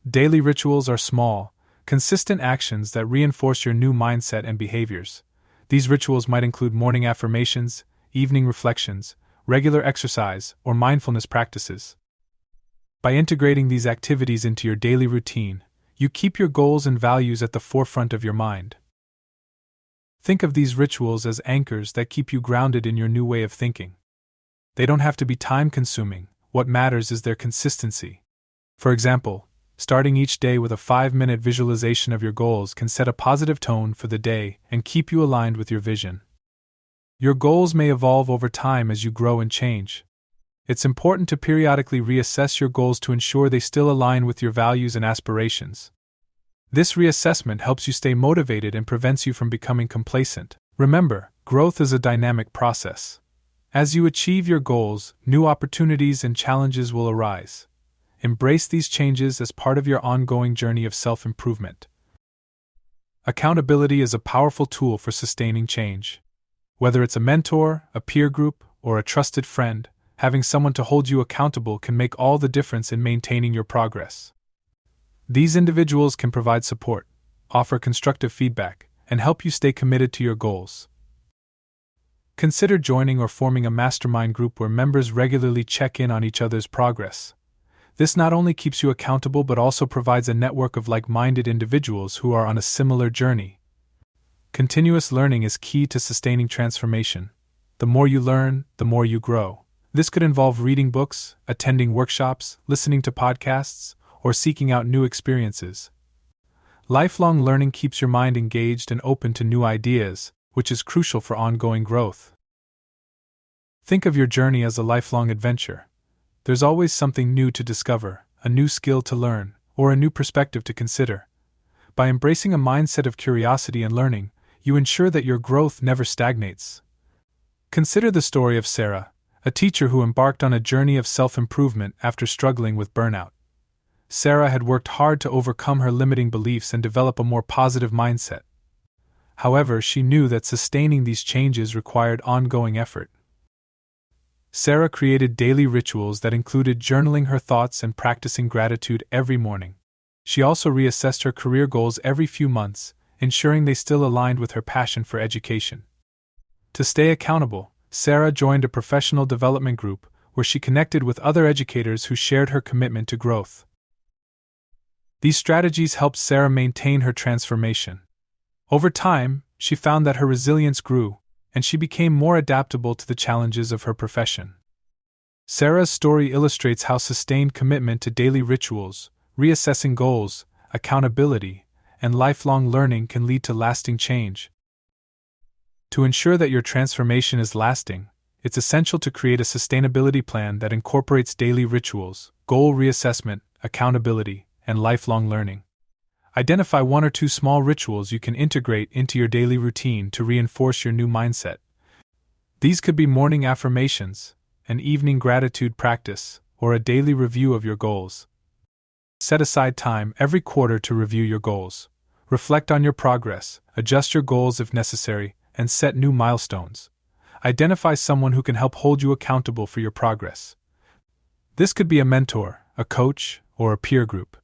Daily rituals are small, consistent actions that reinforce your new mindset and behaviors. These rituals might include morning affirmations, evening reflections, regular exercise, or mindfulness practices. By integrating these activities into your daily routine, you keep your goals and values at the forefront of your mind. Think of these rituals as anchors that keep you grounded in your new way of thinking. They don't have to be time-consuming, what matters is their consistency. For example, starting each day with a 5-minute visualization of your goals can set a positive tone for the day and keep you aligned with your vision. Your goals may evolve over time as you grow and change. It's important to periodically reassess your goals to ensure they still align with your values and aspirations. This reassessment helps you stay motivated and prevents you from becoming complacent. Remember, growth is a dynamic process. As you achieve your goals, new opportunities and challenges will arise. Embrace these changes as part of your ongoing journey of self-improvement. Accountability is a powerful tool for sustaining change. Whether it's a mentor, a peer group, or a trusted friend, having someone to hold you accountable can make all the difference in maintaining your progress. These individuals can provide support, offer constructive feedback, and help you stay committed to your goals. Consider joining or forming a mastermind group where members regularly check in on each other's progress. This not only keeps you accountable but also provides a network of like-minded individuals who are on a similar journey. Continuous learning is key to sustaining transformation. The more you learn, the more you grow. This could involve reading books, attending workshops, listening to podcasts, or seeking out new experiences. Lifelong learning keeps your mind engaged and open to new ideas, which is crucial for ongoing growth. Think of your journey as a lifelong adventure. There's always something new to discover, a new skill to learn, or a new perspective to consider. By embracing a mindset of curiosity and learning, you ensure that your growth never stagnates. Consider the story of Sarah, a teacher who embarked on a journey of self-improvement after struggling with burnout. Sarah had worked hard to overcome her limiting beliefs and develop a more positive mindset. However, she knew that sustaining these changes required ongoing effort. Sarah created daily rituals that included journaling her thoughts and practicing gratitude every morning. She also reassessed her career goals every few months, ensuring they still aligned with her passion for education. To stay accountable, Sarah joined a professional development group where she connected with other educators who shared her commitment to growth. These strategies helped Sarah maintain her transformation. Over time, she found that her resilience grew, and she became more adaptable to the challenges of her profession. Sarah's story illustrates how sustained commitment to daily rituals, reassessing goals, accountability, and lifelong learning can lead to lasting change. To ensure that your transformation is lasting, it's essential to create a sustainability plan that incorporates daily rituals, goal reassessment, accountability, and lifelong learning. Identify 1 or 2 small rituals you can integrate into your daily routine to reinforce your new mindset. These could be morning affirmations, an evening gratitude practice, or a daily review of your goals. Set aside time every quarter to review your goals. Reflect on your progress, adjust your goals if necessary, and set new milestones. Identify someone who can help hold you accountable for your progress. This could be a mentor, a coach, or a peer group.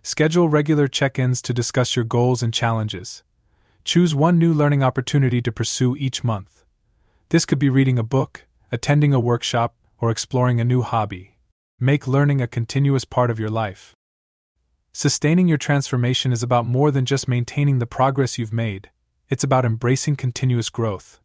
Schedule regular check-ins to discuss your goals and challenges. Choose one new learning opportunity to pursue each month. This could be reading a book, attending a workshop, or exploring a new hobby. Make learning a continuous part of your life. Sustaining your transformation is about more than just maintaining the progress you've made. It's about embracing continuous growth.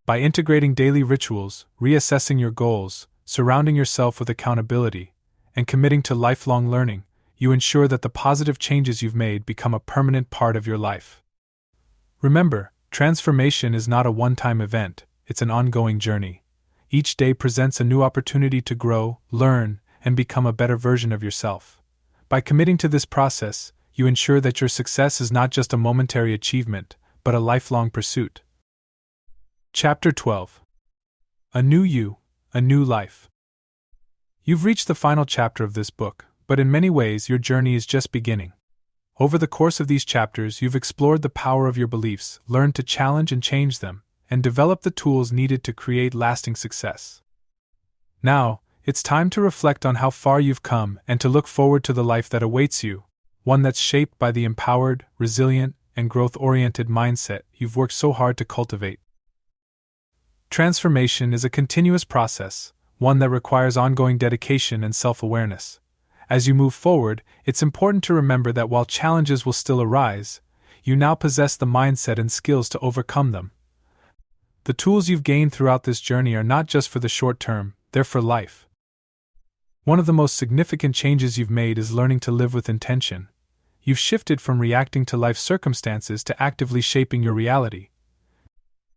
By integrating daily rituals, reassessing your goals, surrounding yourself with accountability, and committing to lifelong learning, you ensure that the positive changes you've made become a permanent part of your life. Remember, transformation is not a one-time event, it's an ongoing journey. Each day presents a new opportunity to grow, learn, and become a better version of yourself. By committing to this process, you ensure that your success is not just a momentary achievement, but a lifelong pursuit. Chapter 12. A New You, a New Life. You've reached the final chapter of this book, but in many ways your journey is just beginning. Over the course of these chapters, you've explored the power of your beliefs, learned to challenge and change them, and developed the tools needed to create lasting success. Now, it's time to reflect on how far you've come and to look forward to the life that awaits you, one that's shaped by the empowered, resilient, and growth-oriented mindset you've worked so hard to cultivate. Transformation is a continuous process, one that requires ongoing dedication and self-awareness. As you move forward, it's important to remember that while challenges will still arise, you now possess the mindset and skills to overcome them. The tools you've gained throughout this journey are not just for the short term, they're for life. One of the most significant changes you've made is learning to live with intention. You've shifted from reacting to life circumstances to actively shaping your reality.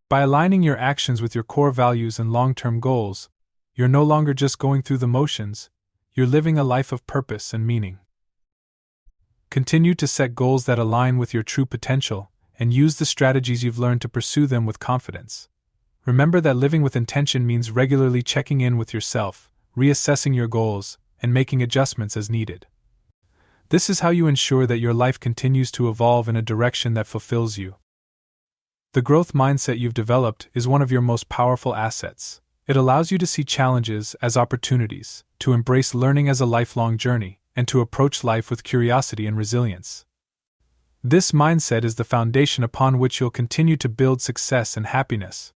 By aligning your actions with your core values and long-term goals, you're no longer just going through the motions, you're living a life of purpose and meaning. Continue to set goals that align with your true potential, and use the strategies you've learned to pursue them with confidence. Remember that living with intention means regularly checking in with yourself, reassessing your goals, and making adjustments as needed. This is how you ensure that your life continues to evolve in a direction that fulfills you. The growth mindset you've developed is one of your most powerful assets. It allows you to see challenges as opportunities, to embrace learning as a lifelong journey, and to approach life with curiosity and resilience. This mindset is the foundation upon which you'll continue to build success and happiness.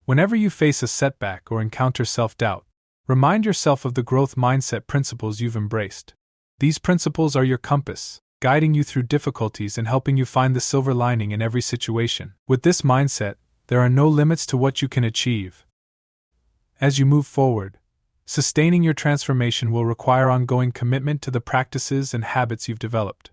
Whenever you face a setback or encounter self-doubt, remind yourself of the growth mindset principles you've embraced. These principles are your compass, guiding you through difficulties and helping you find the silver lining in every situation. With this mindset, there are no limits to what you can achieve. As you move forward, sustaining your transformation will require ongoing commitment to the practices and habits you've developed.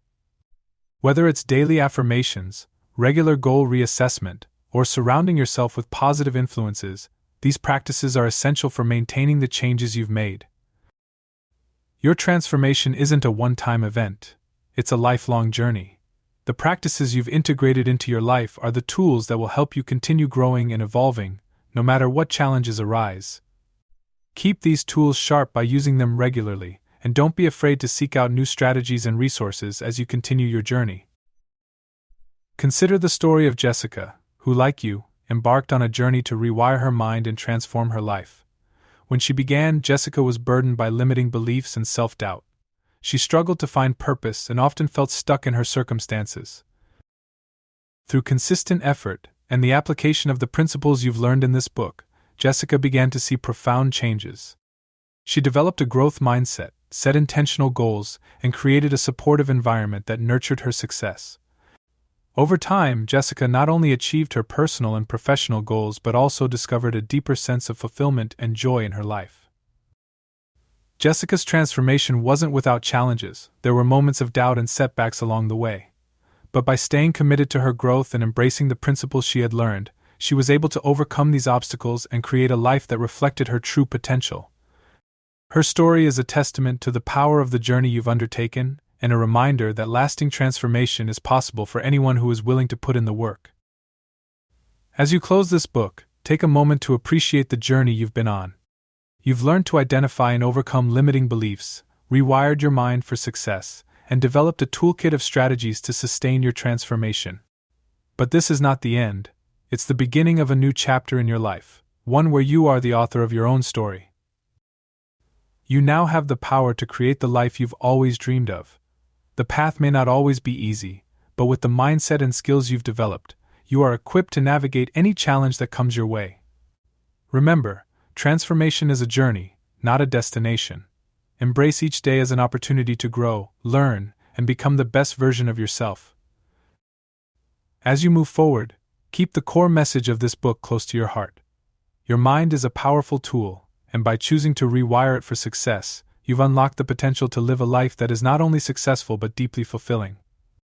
Whether it's daily affirmations, regular goal reassessment, or surrounding yourself with positive influences, these practices are essential for maintaining the changes you've made. Your transformation isn't a one-time event, it's a lifelong journey. The practices you've integrated into your life are the tools that will help you continue growing and evolving, no matter what challenges arise. Keep these tools sharp by using them regularly, and don't be afraid to seek out new strategies and resources as you continue your journey. Consider the story of Jessica, who, like you, embarked on a journey to rewire her mind and transform her life. When she began, Jessica was burdened by limiting beliefs and self-doubt. She struggled to find purpose and often felt stuck in her circumstances. Through consistent effort and the application of the principles you've learned in this book, Jessica began to see profound changes. She developed a growth mindset, set intentional goals, and created a supportive environment that nurtured her success. Over time, Jessica not only achieved her personal and professional goals but also discovered a deeper sense of fulfillment and joy in her life. Jessica's transformation wasn't without challenges. There were moments of doubt and setbacks along the way. But by staying committed to her growth and embracing the principles she had learned, she was able to overcome these obstacles and create a life that reflected her true potential. Her story is a testament to the power of the journey you've undertaken, and a reminder that lasting transformation is possible for anyone who is willing to put in the work. As you close this book, take a moment to appreciate the journey you've been on. You've learned to identify and overcome limiting beliefs, rewired your mind for success, and developed a toolkit of strategies to sustain your transformation. But this is not the end. It's the beginning of a new chapter in your life, one where you are the author of your own story. You now have the power to create the life you've always dreamed of. The path may not always be easy, but with the mindset and skills you've developed, you are equipped to navigate any challenge that comes your way. Remember, transformation is a journey, not a destination. Embrace each day as an opportunity to grow, learn, and become the best version of yourself. As you move forward, keep the core message of this book close to your heart. Your mind is a powerful tool, and by choosing to rewire it for success, you've unlocked the potential to live a life that is not only successful but deeply fulfilling.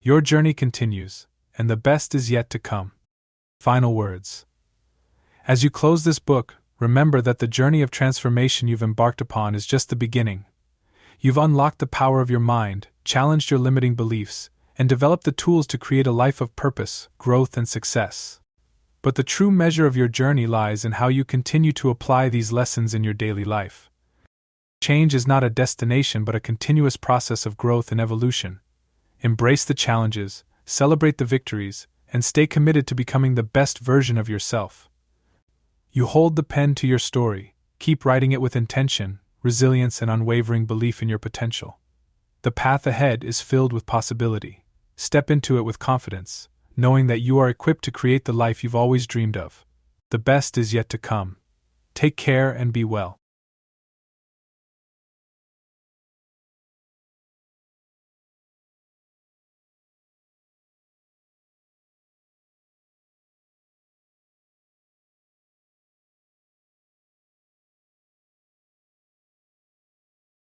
Your journey continues, and the best is yet to come. Final words. As you close this book, remember that the journey of transformation you've embarked upon is just the beginning. You've unlocked the power of your mind, challenged your limiting beliefs, and developed the tools to create a life of purpose, growth, and success. But the true measure of your journey lies in how you continue to apply these lessons in your daily life. Change is not a destination but a continuous process of growth and evolution. Embrace the challenges, celebrate the victories, and stay committed to becoming the best version of yourself. You hold the pen to your story, keep writing it with intention, resilience, and unwavering belief in your potential. The path ahead is filled with possibility. Step into it with confidence, knowing that you are equipped to create the life you've always dreamed of. The best is yet to come. Take care and be well.